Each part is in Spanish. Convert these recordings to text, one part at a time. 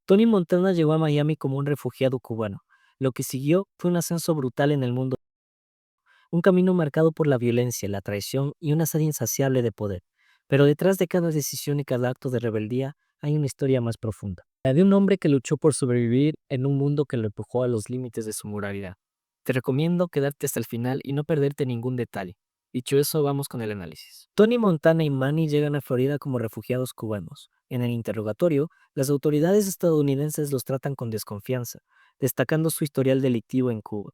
Tony Montana llegó a Miami como un refugiado cubano. Lo que siguió fue un ascenso brutal en el mundo, un camino marcado por la violencia, la traición y una sed insaciable de poder. Pero detrás de cada decisión y cada acto de rebeldía hay una historia más profunda. La de un hombre que luchó por sobrevivir en un mundo que lo empujó a los límites de su moralidad. Te recomiendo quedarte hasta el final y no perderte ningún detalle. Dicho eso, vamos con el análisis. Tony Montana y Manny llegan a Florida como refugiados cubanos. En el interrogatorio, las autoridades estadounidenses los tratan con desconfianza, destacando su historial delictivo en Cuba.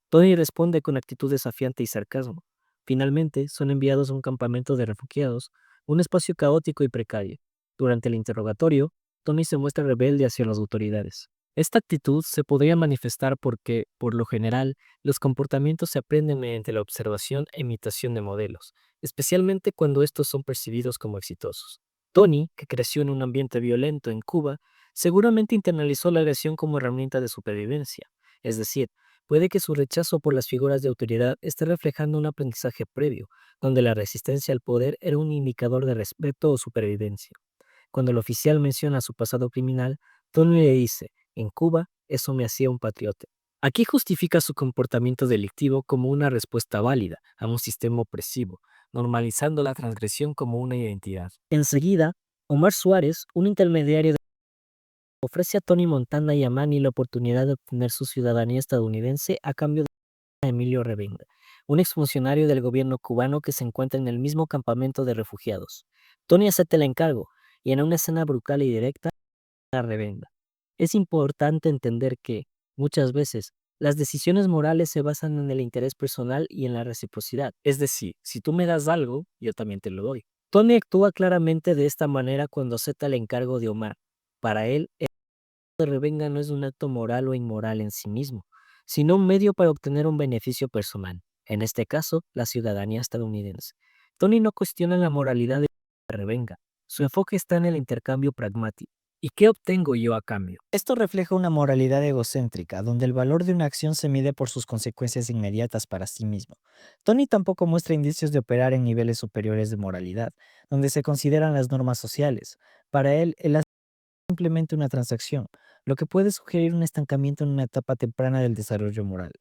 Tony responde con actitud desafiante y sarcasmo. Finalmente, son enviados a un campamento de refugiados, un espacio caótico y precario. Durante el interrogatorio, Tony se muestra rebelde hacia las autoridades. Esta actitud se podría manifestar porque, por lo general, los comportamientos se aprenden mediante la observación e imitación de modelos, especialmente cuando estos son percibidos como exitosos. Tony, que creció en un ambiente violento en Cuba, seguramente internalizó la agresión como herramienta de supervivencia, es decir, puede que su rechazo por las figuras de autoridad esté reflejando un aprendizaje previo, donde la resistencia al poder era un indicador de respeto o supervivencia. Cuando el oficial menciona su pasado criminal, Tony le dice, en Cuba, eso me hacía un patriota. Aquí justifica su comportamiento delictivo como una respuesta válida a un sistema opresivo, normalizando la transgresión como una identidad. Enseguida, Omar Suárez, un intermediario ofrece a Tony Montana y a Manny la oportunidad de obtener su ciudadanía estadounidense a cambio de Emilio Revenga, un exfuncionario del gobierno cubano que se encuentra en el mismo campamento de refugiados. Tony acepta el encargo y en una escena brutal y directa la Revenga. Es importante entender que, muchas veces, las decisiones morales se basan en el interés personal y en la reciprocidad. Es decir, si tú me das algo, yo también te lo doy. Tony actúa claramente de esta manera cuando acepta el encargo de Omar. Para él, de revenga no es un acto moral o inmoral en sí mismo, sino un medio para obtener un beneficio personal, en este caso, la ciudadanía estadounidense. Tony no cuestiona la moralidad de revenga, su enfoque está en el intercambio pragmático. ¿Y qué obtengo yo a cambio? Esto refleja una moralidad egocéntrica, donde el valor de una acción se mide por sus consecuencias inmediatas para sí mismo. Tony tampoco muestra indicios de operar en niveles superiores de moralidad, donde se consideran las normas sociales. Para él, el acto es simplemente una transacción, lo que puede sugerir un estancamiento en una etapa temprana del desarrollo moral.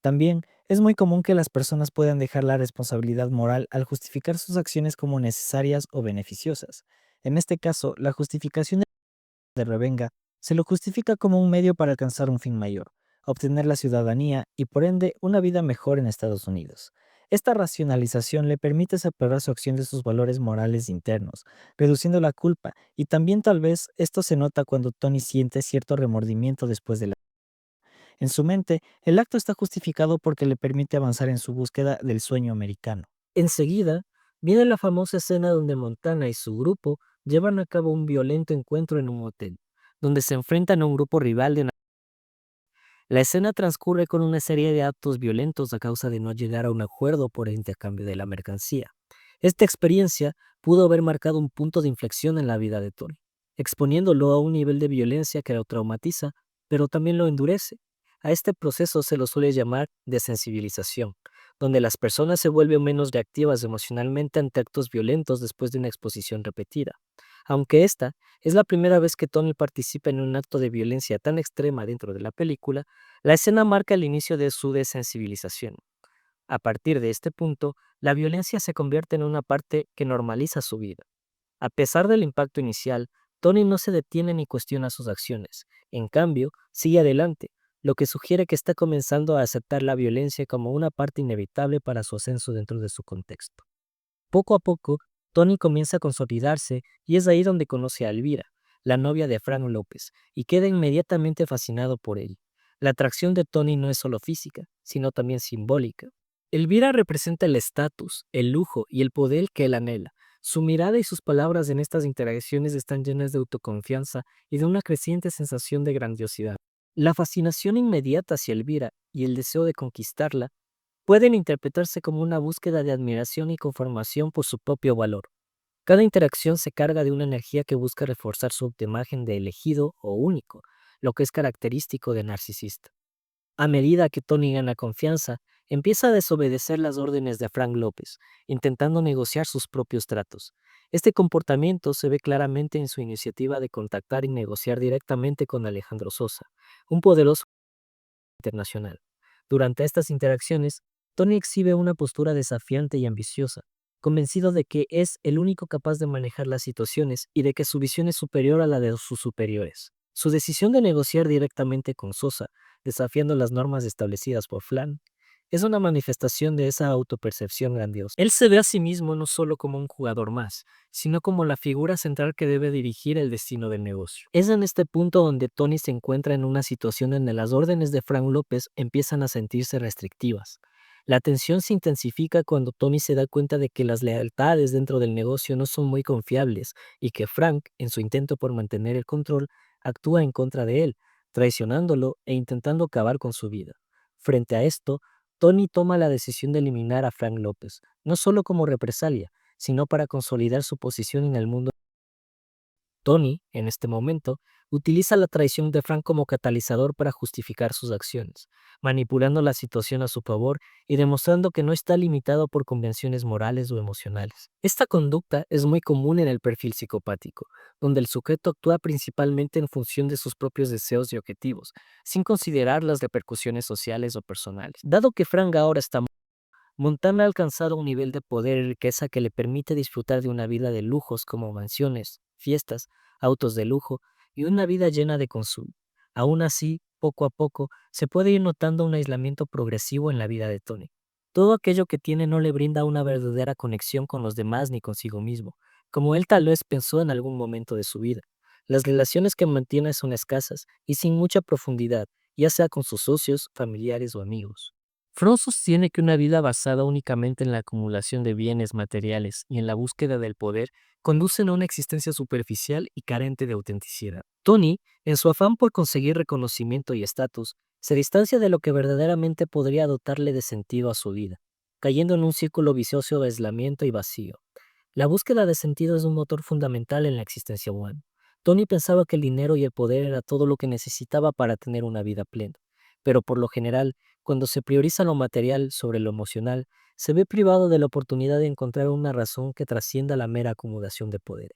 También es muy común que las personas puedan dejar la responsabilidad moral al justificar sus acciones como necesarias o beneficiosas. En este caso, la justificación de revenga, se lo justifica como un medio para alcanzar un fin mayor, obtener la ciudadanía y por ende una vida mejor en Estados Unidos. Esta racionalización le permite separar su acción de sus valores morales internos, reduciendo la culpa, y también tal vez esto se nota cuando Tony siente cierto remordimiento después de la... En su mente, el acto está justificado porque le permite avanzar en su búsqueda del sueño americano. Enseguida, viene la famosa escena donde Montana y su grupo llevan a cabo un violento encuentro en un hotel, donde se enfrentan a un grupo rival de una... La escena transcurre con una serie de actos violentos a causa de no llegar a un acuerdo por el intercambio de la mercancía. Esta experiencia pudo haber marcado un punto de inflexión en la vida de Tony, exponiéndolo a un nivel de violencia que lo traumatiza, pero también lo endurece. A este proceso se lo suele llamar desensibilización, donde las personas se vuelven menos reactivas emocionalmente ante actos violentos después de una exposición repetida. Aunque esta es la primera vez que Tony participa en un acto de violencia tan extrema dentro de la película, la escena marca el inicio de su desensibilización. A partir de este punto, la violencia se convierte en una parte que normaliza su vida. A pesar del impacto inicial, Tony no se detiene ni cuestiona sus acciones. En cambio, sigue adelante, lo que sugiere que está comenzando a aceptar la violencia como una parte inevitable para su ascenso dentro de su contexto. Poco a poco, Tony comienza a consolidarse y es ahí donde conoce a Elvira, la novia de Frank López, y queda inmediatamente fascinado por él. La atracción de Tony no es solo física, sino también simbólica. Elvira representa el estatus, el lujo y el poder que él anhela. Su mirada y sus palabras en estas interacciones están llenas de autoconfianza y de una creciente sensación de grandiosidad. La fascinación inmediata hacia Elvira y el deseo de conquistarla pueden interpretarse como una búsqueda de admiración y conformación por su propio valor. Cada interacción se carga de una energía que busca reforzar su autoimagen de elegido o único, lo que es característico de narcisista. A medida que Tony gana confianza, empieza a desobedecer las órdenes de Frank López, intentando negociar sus propios tratos. Este comportamiento se ve claramente en su iniciativa de contactar y negociar directamente con Alejandro Sosa, un poderoso internacional. Durante estas interacciones, Tony exhibe una postura desafiante y ambiciosa, convencido de que es el único capaz de manejar las situaciones y de que su visión es superior a la de sus superiores. Su decisión de negociar directamente con Sosa, desafiando las normas establecidas por Flan, es una manifestación de esa autopercepción grandiosa. Él se ve a sí mismo no solo como un jugador más, sino como la figura central que debe dirigir el destino del negocio. Es en este punto donde Tony se encuentra en una situación en la que las órdenes de Frank López empiezan a sentirse restrictivas. La tensión se intensifica cuando Tony se da cuenta de que las lealtades dentro del negocio no son muy confiables y que Frank, en su intento por mantener el control, actúa en contra de él, traicionándolo e intentando acabar con su vida. Frente a esto, Tony toma la decisión de eliminar a Frank López, no solo como represalia, sino para consolidar su posición en el mundo. Tony, en este momento, utiliza la traición de Frank como catalizador para justificar sus acciones, manipulando la situación a su favor y demostrando que no está limitado por convenciones morales o emocionales. Esta conducta es muy común en el perfil psicopático, donde el sujeto actúa principalmente en función de sus propios deseos y objetivos, sin considerar las repercusiones sociales o personales. Dado que Frank ahora está Montana ha alcanzado un nivel de poder y riqueza que le permite disfrutar de una vida de lujos como mansiones, fiestas, autos de lujo y una vida llena de consumo. Aún así, poco a poco, se puede ir notando un aislamiento progresivo en la vida de Tony. Todo aquello que tiene no le brinda una verdadera conexión con los demás ni consigo mismo, como él tal vez pensó en algún momento de su vida. Las relaciones que mantiene son escasas y sin mucha profundidad, ya sea con sus socios, familiares o amigos. Fromm sostiene que una vida basada únicamente en la acumulación de bienes materiales y en la búsqueda del poder conducen a una existencia superficial y carente de autenticidad. Tony, en su afán por conseguir reconocimiento y estatus, se distancia de lo que verdaderamente podría dotarle de sentido a su vida, cayendo en un círculo vicioso de aislamiento y vacío. La búsqueda de sentido es un motor fundamental en la existencia humana. Tony pensaba que el dinero y el poder era todo lo que necesitaba para tener una vida plena, pero por lo general, cuando se prioriza lo material sobre lo emocional, se ve privado de la oportunidad de encontrar una razón que trascienda la mera acumulación de poder.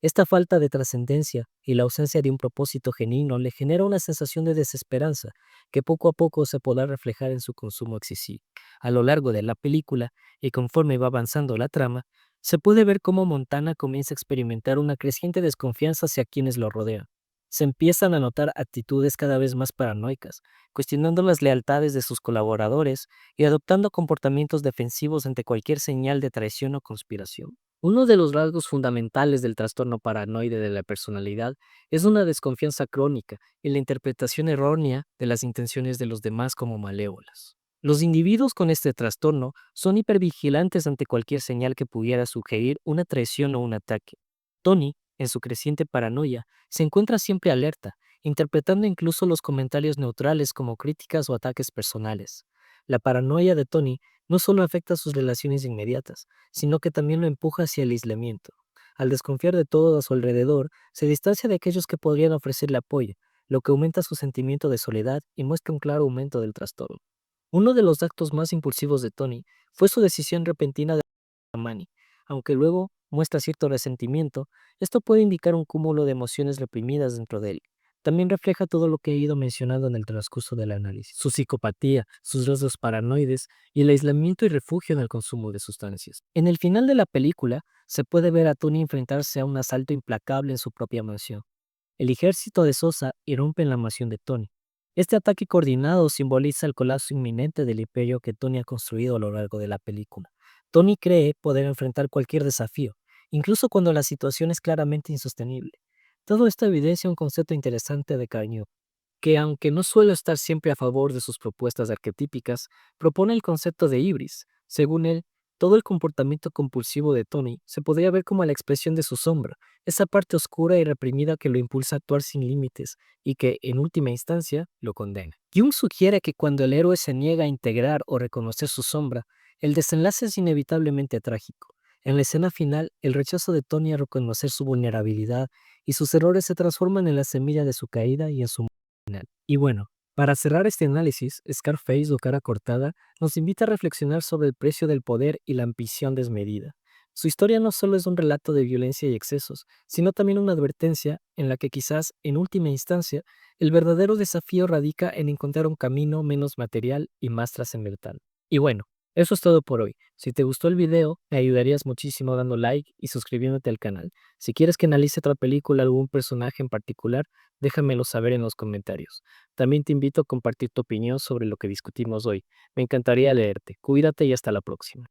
Esta falta de trascendencia y la ausencia de un propósito genuino le genera una sensación de desesperanza que poco a poco se podrá reflejar en su consumo excesivo. A lo largo de la película, y conforme va avanzando la trama, se puede ver cómo Montana comienza a experimentar una creciente desconfianza hacia quienes lo rodean. Se empiezan a notar actitudes cada vez más paranoicas, cuestionando las lealtades de sus colaboradores y adoptando comportamientos defensivos ante cualquier señal de traición o conspiración. Uno de los rasgos fundamentales del trastorno paranoide de la personalidad es una desconfianza crónica y la interpretación errónea de las intenciones de los demás como malévolas. Los individuos con este trastorno son hipervigilantes ante cualquier señal que pudiera sugerir una traición o un ataque. Tony, en su creciente paranoia, se encuentra siempre alerta, interpretando incluso los comentarios neutrales como críticas o ataques personales. La paranoia de Tony no solo afecta sus relaciones inmediatas, sino que también lo empuja hacia el aislamiento. Al desconfiar de todo a su alrededor, se distancia de aquellos que podrían ofrecerle apoyo, lo que aumenta su sentimiento de soledad y muestra un claro aumento del trastorno. Uno de los actos más impulsivos de Tony fue su decisión repentina de a Manny. Aunque luego muestra cierto resentimiento, esto puede indicar un cúmulo de emociones reprimidas dentro de él. También refleja todo lo que he ido mencionando en el transcurso del análisis: su psicopatía, sus rasgos paranoides y el aislamiento y refugio en el consumo de sustancias. En el final de la película, se puede ver a Tony enfrentarse a un asalto implacable en su propia mansión. El ejército de Sosa irrumpe en la mansión de Tony. Este ataque coordinado simboliza el colapso inminente del imperio que Tony ha construido a lo largo de la película. Tony cree poder enfrentar cualquier desafío, incluso cuando la situación es claramente insostenible. Todo esto evidencia un concepto interesante de Cagneux, que aunque no suele estar siempre a favor de sus propuestas arquetípicas, propone el concepto de ibris. Según él, todo el comportamiento compulsivo de Tony se podría ver como la expresión de su sombra, esa parte oscura y reprimida que lo impulsa a actuar sin límites y que, en última instancia, lo condena. Jung sugiere que cuando el héroe se niega a integrar o reconocer su sombra, el desenlace es inevitablemente trágico. En la escena final, el rechazo de Tony a reconocer su vulnerabilidad y sus errores se transforman en la semilla de su caída y en su final. Y bueno, para cerrar este análisis, Scarface o Cara Cortada nos invita a reflexionar sobre el precio del poder y la ambición desmedida. Su historia no solo es un relato de violencia y excesos, sino también una advertencia en la que quizás, en última instancia, el verdadero desafío radica en encontrar un camino menos material y más trascendental. Y bueno, eso es todo por hoy. Si te gustó el video, me ayudarías muchísimo dando like y suscribiéndote al canal. Si quieres que analice otra película o algún personaje en particular, déjamelo saber en los comentarios. También te invito a compartir tu opinión sobre lo que discutimos hoy. Me encantaría leerte. Cuídate y hasta la próxima.